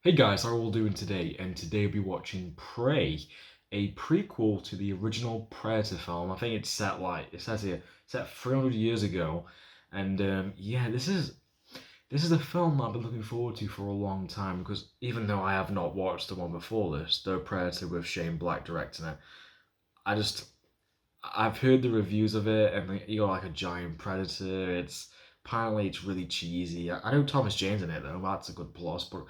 Hey guys, how are we all doing today? And today we'll be watching Prey, a prequel to the original Predator film. I think it's set it says here, set 300 years ago. And yeah, this is a film that I've been looking forward to for a long time because even though I have not watched the one before this, the Predator with Shane Black directing it, I just I've heard the reviews of it, and you got like a giant predator. It's really cheesy. I know Thomas Jane's in it though. That's a good plus, but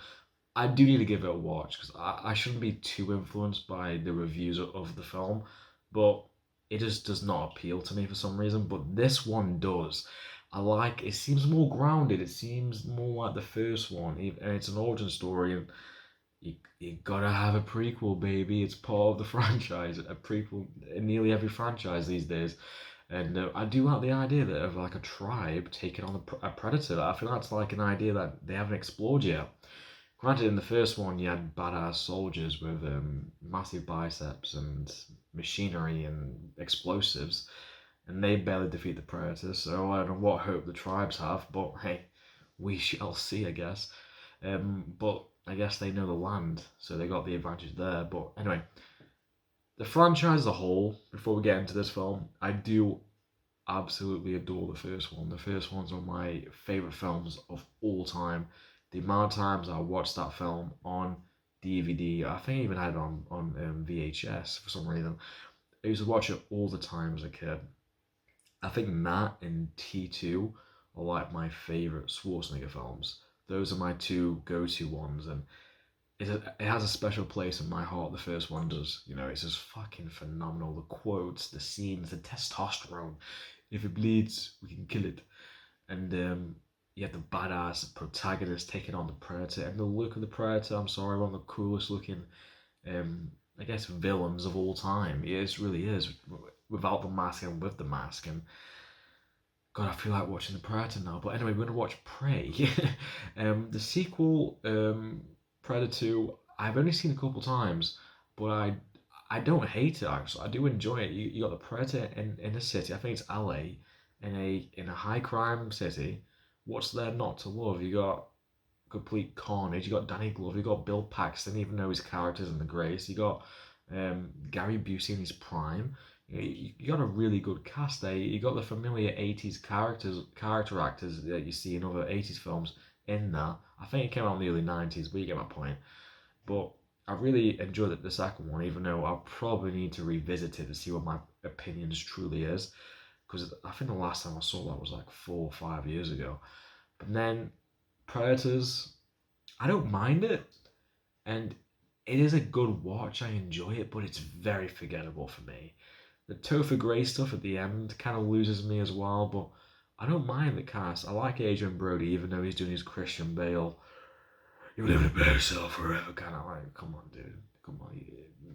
I do need to give it a watch because I shouldn't be too influenced by the reviews of the film, but it just does not appeal to me for some reason. But this one does. It seems more grounded. It seems more like the first one, and it's an origin story, and you gotta have a prequel, baby. It's part of the franchise. A prequel in nearly every franchise these days. And I do like the idea that of like a tribe taking on a predator. I feel that's like an idea that they haven't explored yet. Granted, in the first one, you had badass soldiers with massive biceps and machinery and explosives, and they barely defeat the Predator, so I don't know what hope the tribes have, but hey, we shall see, I guess. But I guess they know the land, so they got the advantage there. But anyway, the franchise as a whole, before we get into this film, I do absolutely adore the first one. The first one's one of my favourite films of all time. The amount of times I watched that film on DVD, I think I even had it on VHS for some reason. I used to watch it all the time as a kid. I think that and T2 are like my favourite Schwarzenegger films. Those are my two go-to ones, and it has a special place in my heart. The first one does. You know, it's just fucking phenomenal. The quotes, the scenes, the testosterone. If it bleeds, we can kill it. And you have the badass protagonist taking on the Predator, and the look of the Predator. I'm sorry, one of the coolest looking, I guess, villains of all time. It really is, without the mask and with the mask. And God, I feel like watching the Predator now. But anyway, we're gonna watch Prey. The sequel, Predator. I've only seen a couple times, but I don't hate it actually. I do enjoy it. You got the Predator in a city. I think it's LA, in a high crime city. What's there not to love? You got complete carnage. You got Danny Glover. You got Bill Paxton, even though his character's in the grace. You got Gary Busey in his prime. You got a really good cast there. You got the familiar 80s character actors that you see in other 80s films in that. I think it came out in the early 90s, but you get my point. But I really enjoyed the second one, even though I'll probably need to revisit it to see what my opinions truly is. Because I think the last time I saw that was like 4 or 5 years ago. But then Predators, I don't mind it, and it is a good watch. I enjoy it, but it's very forgettable for me. The Topher Grace stuff at the end kind of loses me as well, but I don't mind the cast. I like Adrian Brody, even though he's doing his Christian Bale. You live in a better self forever, kind of like, come on, dude, come on,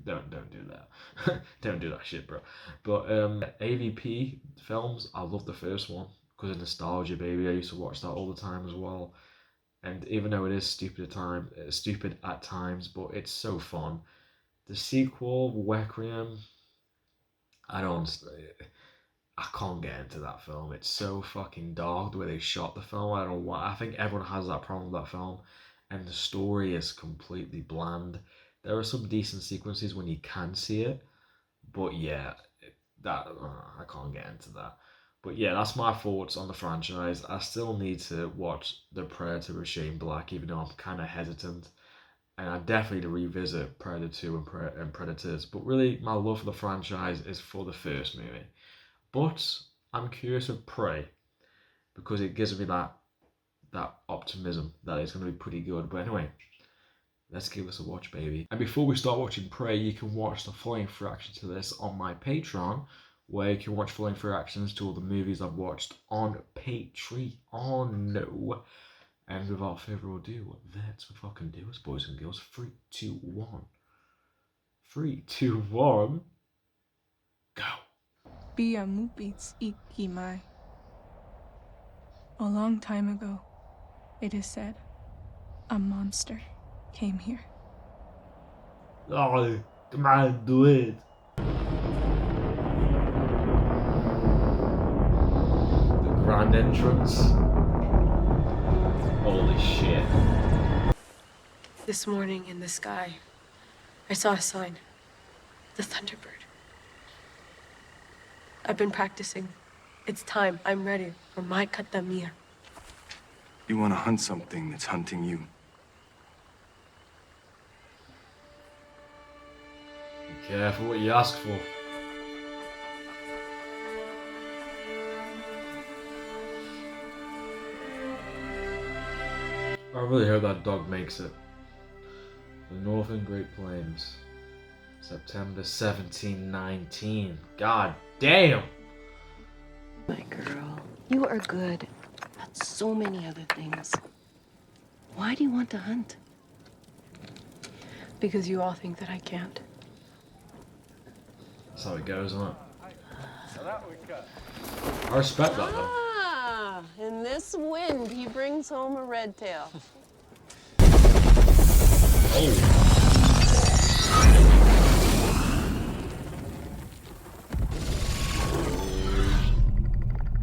don't do that, don't do that shit, bro. But AVP films, I love the first one because of nostalgia, baby. I used to watch that all the time as well. And even though it is stupid at times, but it's so fun. The sequel, Requiem, I don't, I can't get into that film. It's so fucking dark the way they shot the film. I don't know why. I think everyone has that problem with that film, and the story is completely bland. There are some decent sequences when you can see it, but yeah, that I can't get into that. But yeah, that's my thoughts on the franchise. I still need to watch The Predator with Shane Black, even though I'm kind of hesitant. And I definitely need to revisit Predator 2 and Predators. But really, my love for the franchise is for the first movie. But I'm curious with Prey because it gives me that optimism that it's going to be pretty good. But anyway, let's give this a watch, baby. And before we start watching Prey, you can watch the full length reaction to this on my Patreon, where you can watch full length reactions to all the movies I've watched on Patreon. And without further ado, let's fucking do this, boys and girls. 3, 2, 1. 3, 2, 1. Go. Beats Ikimai. A long time ago, it is said, a monster came here. Oh, come on, do it. The grand entrance. Holy shit. This morning in the sky, I saw a sign. The Thunderbird. I've been practicing. It's time. I'm ready for my katamia. You want to hunt something that's hunting you. Be careful what you ask for. I really hope that dog makes it. The Northern Great Plains. September 1719. God damn! My girl, you are good at so many other things. Why do you want to hunt? Because you all think that I can't. That's how it goes, isn't it? I respect that though. Ah, in this wind, he brings home a red tail. Oh.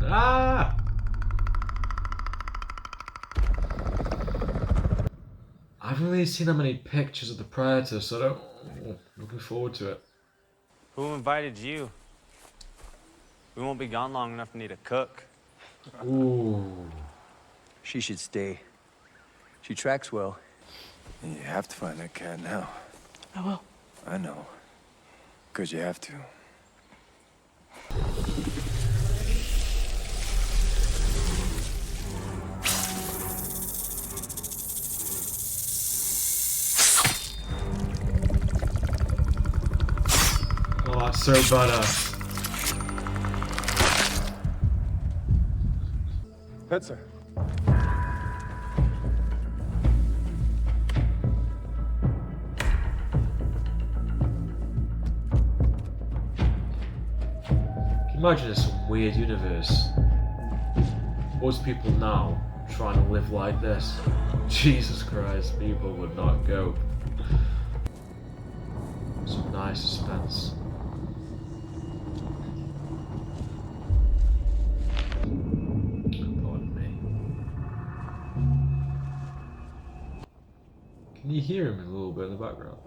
Ah! I haven't really seen that many pictures of the Predator, so I don't. Oh, looking forward to it. Who invited you? We won't be gone long enough to need a cook. Ooh. She should stay. She tracks well. You have to find that cat now. I will. I know. Because you have to. Oh, that's so badass. Pet sir. Can you imagine it's some weird universe? Most people now trying to live like this. Jesus Christ, people would not go. Some nice suspense. Pardon me. Can you hear him a little bit in the background?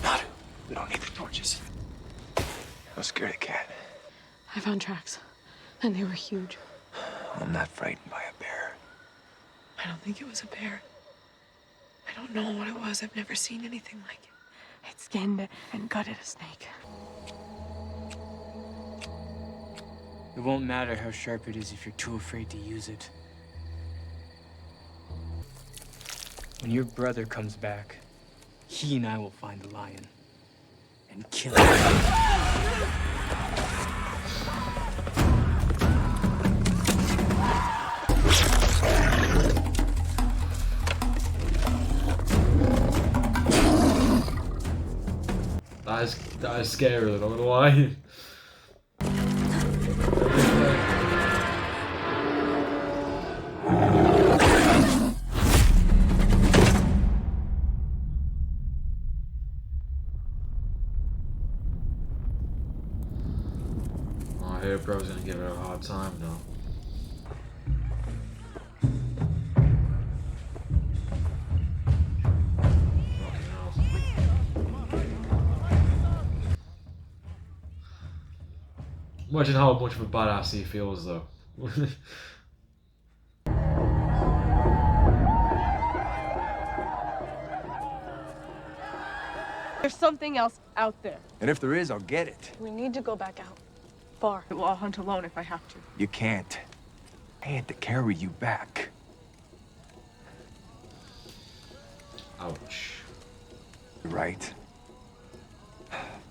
Naru, we don't need the torches. Don't scare the cat. I found tracks, and they were huge. I'm not frightened by a bear. I don't think it was a bear. I don't know what it was. I've never seen anything like it. It skinned and gutted a snake. It won't matter how sharp it is if you're too afraid to use it. When your brother comes back, he and I will find the lion and kill him. That is scary, I'm not gonna lie. Oh, I hear bro's gonna give her a hard time now. Fucking hell. Imagine how much of a badass he feels though. There's something else out there. And if there is, I'll get it. We need to go back out. Far. Well, I'll hunt alone if I have to. You can't. I had to carry you back. Ouch. You're right.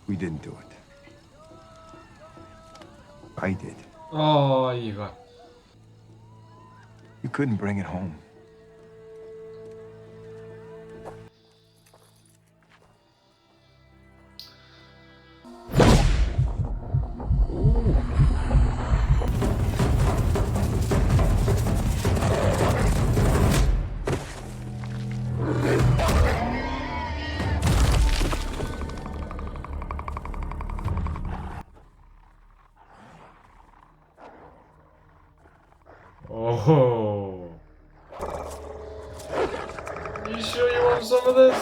We didn't do it. I did. Oh, you got. You couldn't bring it home. Oh. You sure you want some of this?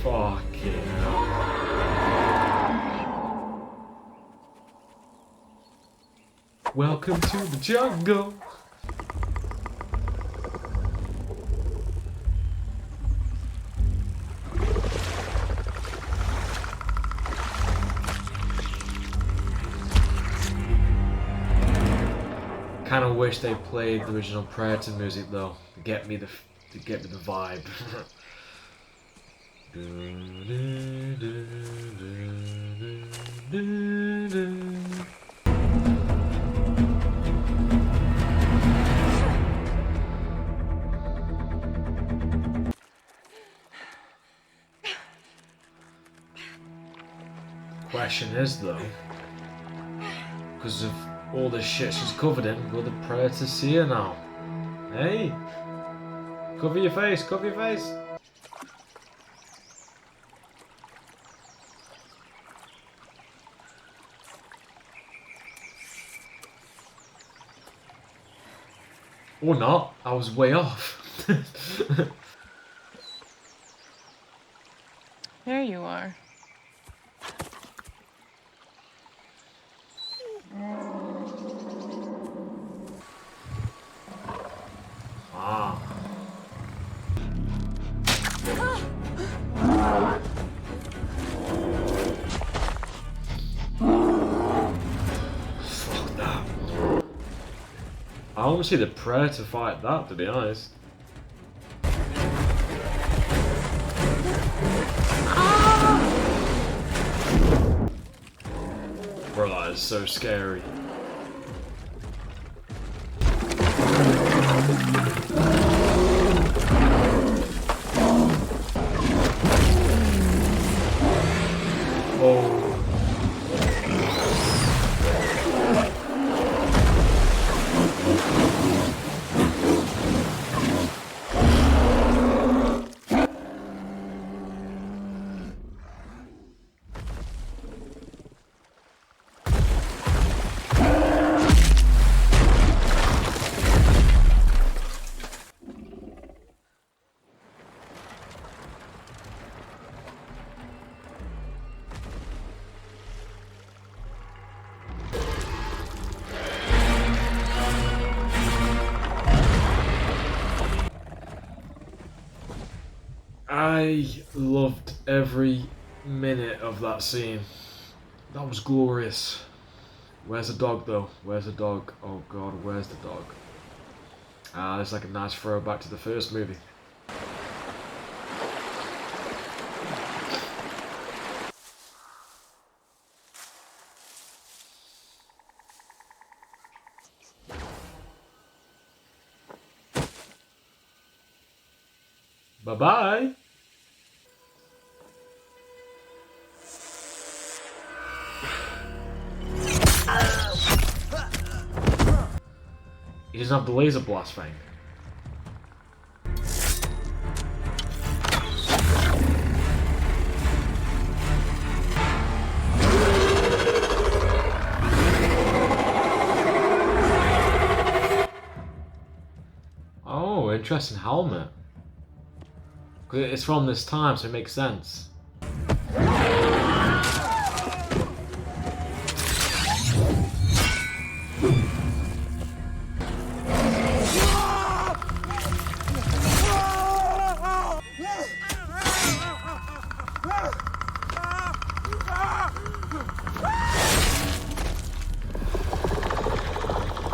Fucking hell. Welcome to the jungle. Kind of wish they played the original Predator music though to get me the vibe. Question is though, because of all the shit she's covered in, will the Predator see her now? Hey, cover your face, cover your face. Or not, I was way off. There you are. Ah. Fuck that. I want to see the Predator fight that, to be honest. Bro, that is so scary. Oh. I loved every minute of that scene. That was glorious. Where's the dog though? Where's the dog? Oh god, where's the dog? Ah, it's like a nice throwback to the first movie. Bye-bye. He doesn't have the laser blast thing. Oh, interesting helmet. It's from this time, so it makes sense.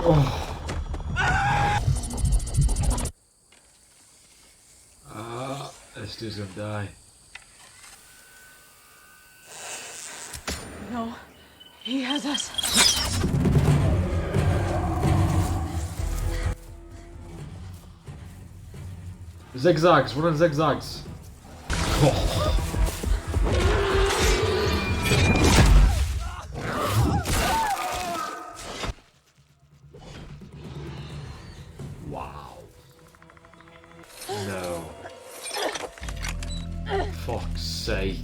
Oh. This dude's gonna die. No, he has us. Zigzags, what are zigzags? Oh. Wow. sake.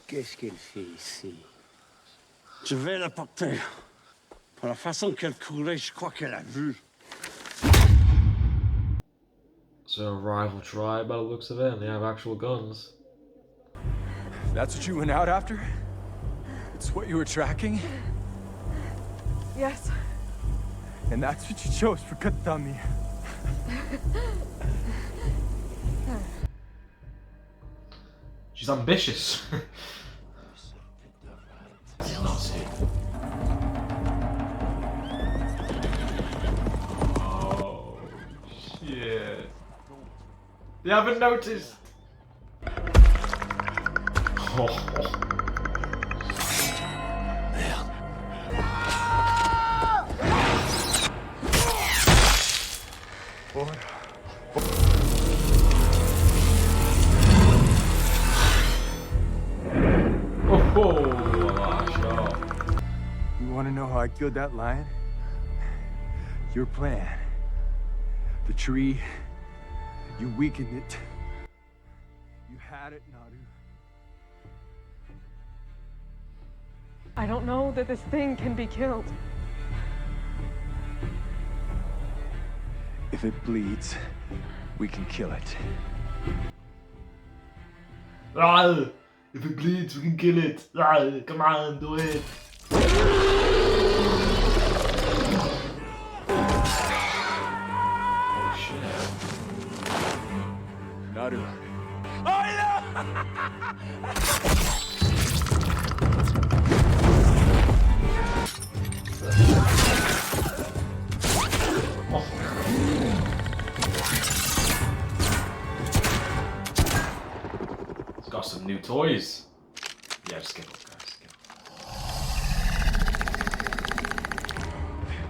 Qu'est-ce qu'elle fait ici? Je vais la porter. Pour la façon qu'elle courait, je crois qu'elle a vu. So a rival tribe by the looks of it, and they have actual guns. That's what you went out after? It's what you were tracking? Yes. And that's what you chose for Katami. She's ambitious. This is not it. Oh shit. They haven't noticed. Oh. You want to know how I killed that lion? Your plan. The tree. You weakened it. You had it, Naru. I don't know that this thing can be killed. If it bleeds, we can kill it. Ah, if it bleeds, we can kill it. Ah, come on, do it. Oh shit. Naru. It's got some new toys. Yeah, just give up, guys. Give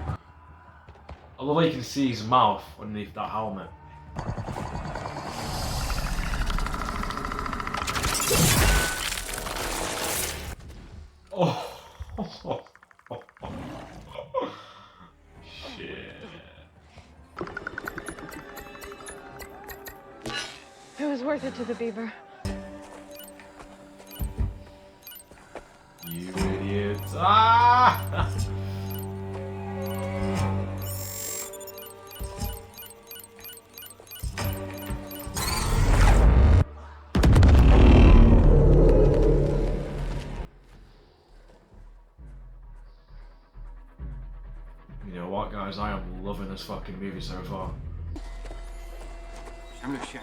up. I love how you can see his mouth underneath that helmet. Oh. Shit. It was worth it to the beaver. You idiots. Ah! You know what, guys? I am loving this fucking movie so far. J'aime le chien.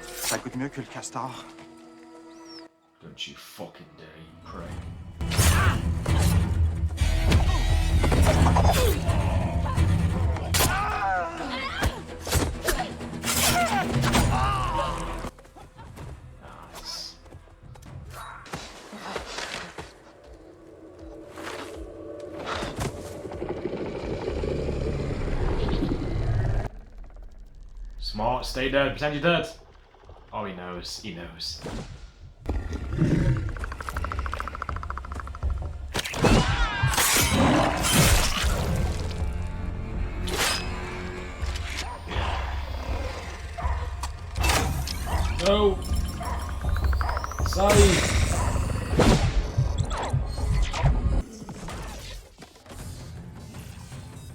Ça goûte mieux que le castor. Don't you fucking dare, you prey. Nice. Smart, stay dead, pretend you're dead. Oh, he knows, he knows. No! Sorry!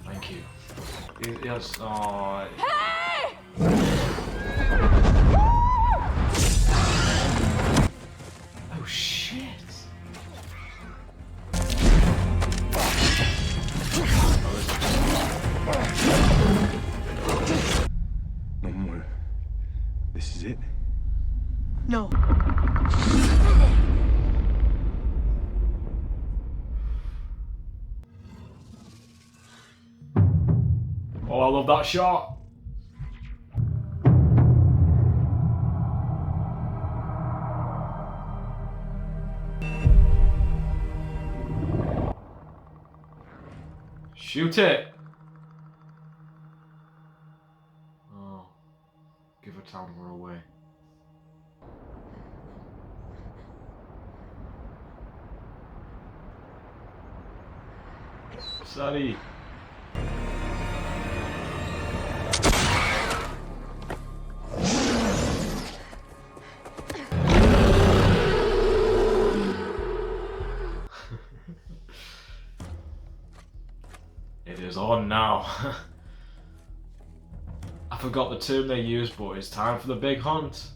Thank you. Yes, oh. Oh shit! No more. This is it? No. Oh, I love that shot! Shoot it! Oh. Give a town her away. Sorry. is on now. I forgot the term they used, but it's time for the big hunt.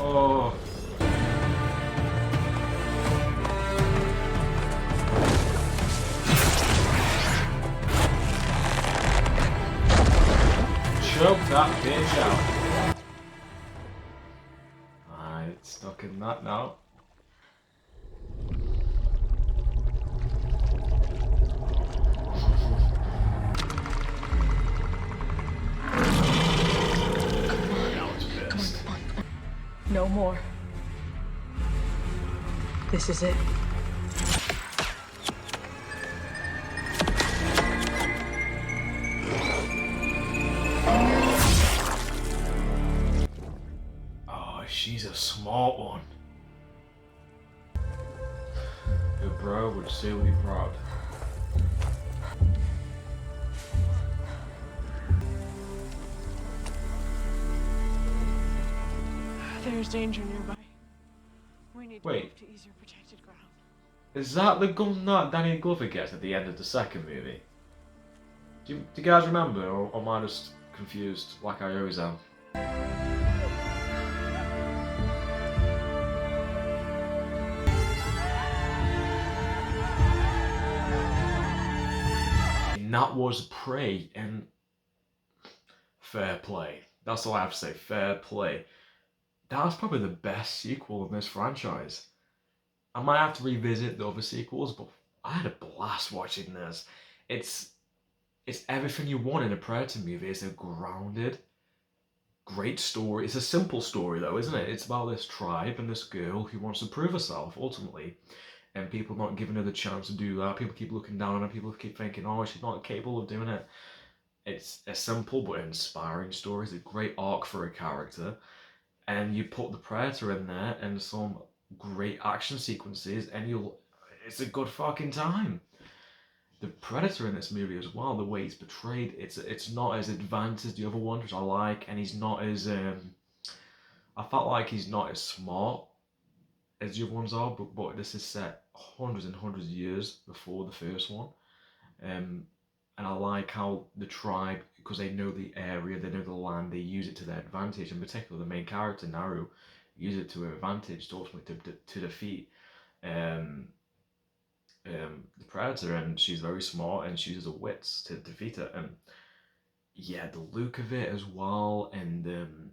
Oh. Choke that bitch out. Alright, stuck in that now. No more. This is it. Oh, she's a smart one. Your bro would still be proud. There's danger nearby. We need to Wait. move to easier protected ground. Is that the gun that Danny Glover gets at the end of the second movie? Do you guys remember, or am I just confused like I always am? And that was Prey, and fair play. That's all I have to say, fair play. That was probably the best sequel in this franchise. I might have to revisit the other sequels, but I had a blast watching this. It's everything you want in a Predator movie. It's a grounded, great story. It's a simple story though, isn't it? It's about this tribe and this girl who wants to prove herself ultimately, and people not giving her the chance to do that. People keep looking down on her. People keep thinking, oh, she's not capable of doing it. It's a simple but inspiring story. It's a great arc for a character, and you put the Predator in there and some great action sequences, and it's a good fucking time. The Predator in this movie as well, the way he's portrayed, it's not as advanced as the other ones, which I like, and he's not as I felt like he's not as smart as the other ones are, but this is set hundreds and hundreds of years before the first one. And I like how the tribe, because they know the area, they know the land, they use it to their advantage. In particular, the main character Naru use it to her advantage to ultimately to defeat the Predator, and she's very smart and she uses her wits to defeat it. And yeah, the look of it as well, and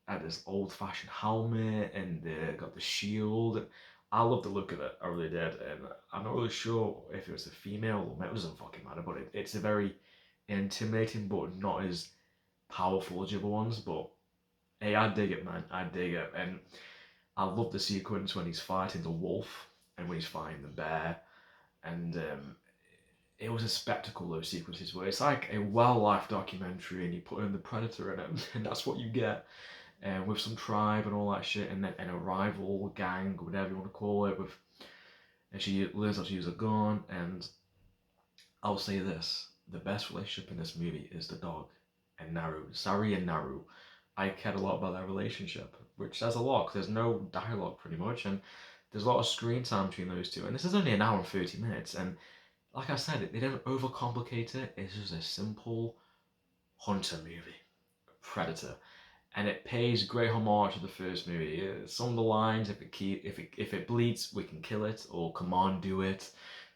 had this old-fashioned helmet, and got the shield. I love the look of it, I really did. And I'm not really sure if it was a female or it doesn't fucking matter, but it's a very intimidating but not as powerful as the other ones. But hey, I dig it, man. I dig it. And I love the sequence when he's fighting the wolf and when he's fighting the bear. And it was a spectacle, those sequences, where it's like a wildlife documentary and you put in the Predator in it, and that's what you get. With some tribe and all that shit, and then a rival gang, whatever you want to call it, and she learns how to use a gun. And I'll say this, the best relationship in this movie is the dog and Naru. Sari and Naru. I cared a lot about their relationship, which says a lot, because there's no dialogue pretty much, and there's a lot of screen time between those two, and this is only an hour and 30 minutes, and like I said, they don't overcomplicate it. It's just a simple hunter movie, Predator, and it pays great homage to the first movie. Some of the lines, if it bleeds, we can kill it, or come on, do it.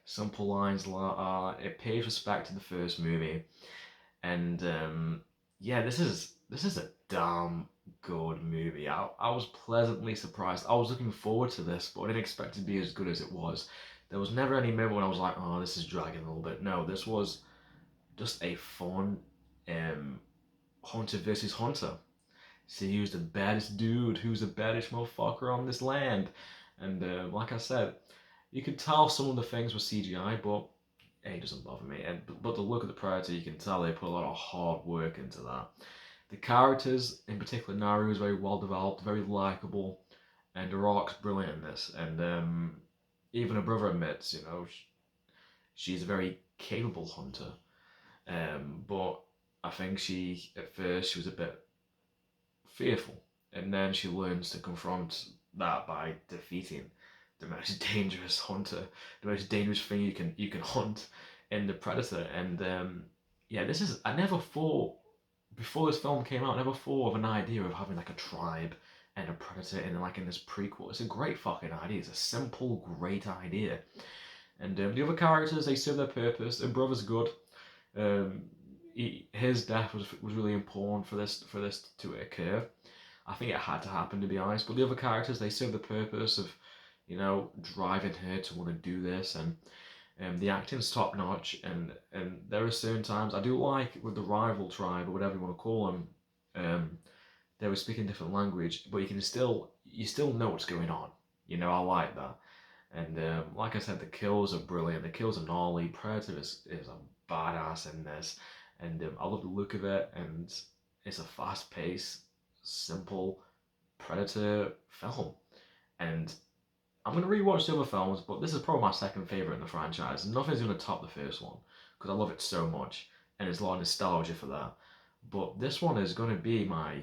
Simple lines like it pays respect to the first movie, and yeah, this is a damn good movie. I was pleasantly surprised. I was looking forward to this, but I didn't expect it to be as good as it was. There was never any moment when I was like, oh, this is dragging a little bit. No, this was just a fun hunter versus hunter. See who's the baddest dude, who's the baddest motherfucker on this land. And like I said, you could tell some of the things were CGI, but it doesn't bother me. But the look of the Predator, you can tell they put a lot of hard work into that. The characters, in particular Naru, is very well developed, very likable, and her arc's brilliant in this. And even her brother admits, she's a very capable hunter. But I think at first she was a bit fearful, and then she learns to confront that by defeating the most dangerous hunter, the most dangerous thing you can hunt in the Predator. And yeah, I never thought before this film came out, I never thought of an idea of having like a tribe and a Predator in this prequel. It's a great fucking idea. It's a simple, great idea. And the other characters, they serve their purpose. Her brother's good. Um, his death was really important for this to occur. I think it had to happen, to be honest. But the other characters, they serve the purpose of, driving her to want to do this, and the acting's top notch. And there are certain times I do like with the rival tribe or whatever you want to call them. They were speaking different language, but you still know what's going on. I like that. And like I said, the kills are brilliant. The kills are gnarly. Predator is a badass in this, and I love the look of it. And it's a fast-paced, simple Predator film. And I'm gonna rewatch the other films, but this is probably my second favorite in the franchise. Nothing's gonna top the first one because I love it so much, and there's a lot of nostalgia for that. But this one is gonna be my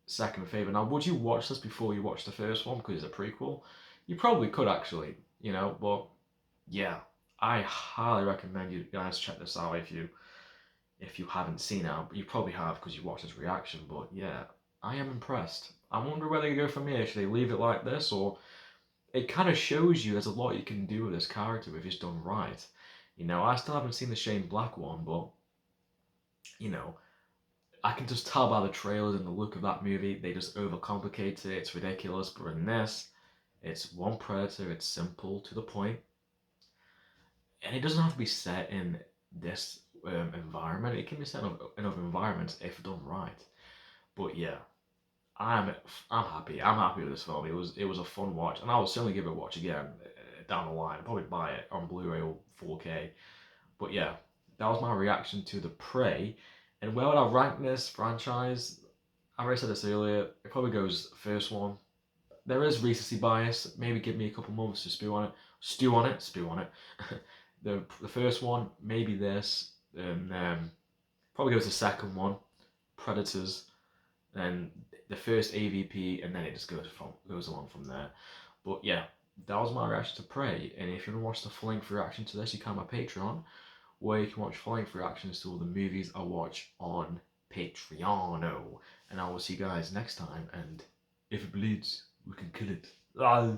second favorite. Now, would you watch this before you watch the first one because it's a prequel? You probably could actually, but yeah, I highly recommend you guys check this out if you haven't seen it. You probably have because you watched his reaction, but yeah, I am impressed. I wonder where they go from here. Should they leave it like this, or it kind of shows you there's a lot you can do with this character if it's done right. I still haven't seen the Shane Black one, but you know, I can just tell by the trailers and the look of that movie, they just overcomplicate it. It's ridiculous, but in this, it's one Predator. It's simple to the point, and it doesn't have to be set in this environment. It can be set in other environments if done right. But yeah, I'm I'm happy. I'm happy with this film. It was a fun watch, and I will certainly give it a watch again down the line. I'll probably buy it on Blu-ray or 4K. But yeah, that was my reaction to The Prey. And where would I rank this franchise? I already said this earlier. It probably goes first one. There is recency bias. Maybe give me a couple months to stew on it. The first one, maybe this, and probably goes the second one, Predators, then the first AVP, and then it just goes along from there. But yeah, that was my reaction to Prey. And if you want to watch the full length reaction to this, you can on my Patreon, where you can watch full length reactions to all the movies I watch on Patreon. And I will see you guys next time. And if it bleeds, we can kill it. Ah.